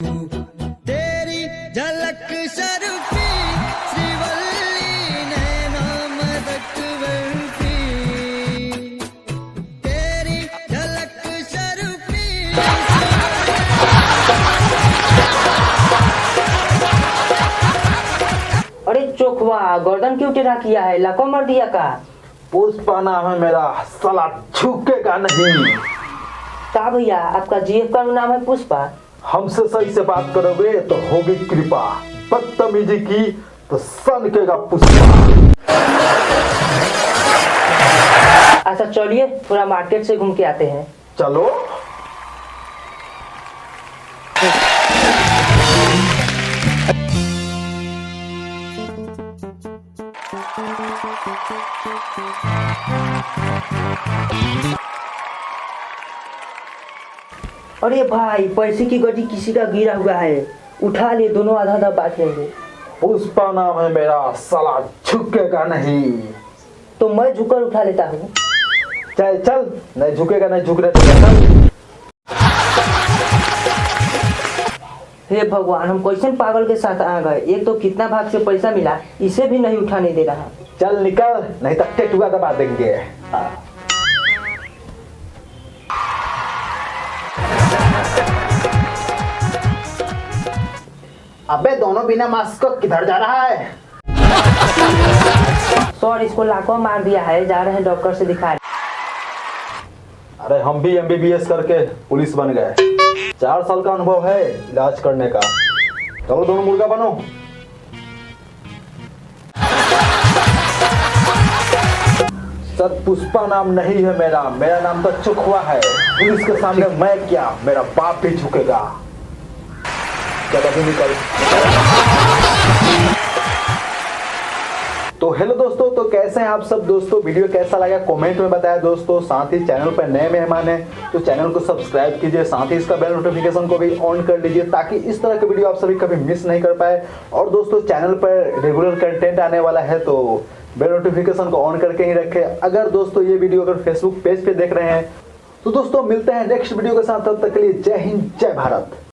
तेरी झलक शर्फी श्रीवल्ली नैना मदक वर्फी तेरी झलक शर्फी। अरे चोखवा गर्दन क्यों टेढ़ा किया है? लको मर दिया का? पुष्पा नाम है मेरा, साला झुकेगा नहीं। का भैया आपका जीएफ का नाम है पुष्पा? हमसे सही से बात करोगे तो होगी कृपा, बदतमीजी की तो सनकेगा पुष्पा। अच्छा चलिए थोड़ा मार्केट से घूम के आते हैं। चलो। अरे भाई पैसे की गड्डी किसी का गिरा हुआ है, उठा ले, दोनों आधा आधा बांट लेंगे। पुष्पा नाम है मेरा, साला झुकेगा नहीं। तो मैं झुककर उठा लेता हूँ। चल चल, नहीं झुकेगा, नहीं झुक रहे तो चल। हे भगवान, हम कैसे पागल के साथ आ गए। एक तो कितना भाग से पैसा मिला, इसे भी नहीं उठाने दे रहा। चल निकल, नहीं तो टेटुआ दबा देंगे। अबे दोनों बिना मास्क को किधर जा रहा है? सर इसको लाखों मार दिया है, जा रहे हैं डॉक्टर से दिखा। अरे हम भी MBBS करके पुलिस बन गए, 4 साल का अनुभव है इलाज करने का। चलो दोनों मुर्गा बनो। सर पुष्पा नाम नहीं है मेरा, मेरा नाम तो चुखवा है। पुलिस के सामने मैं क्या, मेरा बाप भी झुकेगा। चल अभी निकल। तो हेलो दोस्तों, तो कैसे हैं आप सब दोस्तों? वीडियो कैसा लगा कमेंट में बताया दोस्तों। साथ ही चैनल पर नए मेहमान हैं तो चैनल को सब्सक्राइब कीजिए, साथ ही इसका बेल नोटिफिकेशन को भी ऑन कर लीजिए ताकि इस तरह के वीडियो आप सभी कभी मिस नहीं कर पाए। और दोस्तों चैनल पर रेगुलर कंटेंट आने वाला है तो बेल नोटिफिकेशन को ऑन करके ही रखें। अगर दोस्तों ये वीडियो अगर फेसबुक पेज पे देख रहे हैं तो दोस्तों मिलते हैं नेक्स्ट वीडियो के साथ, तब तक के लिए जय हिंद जय भारत।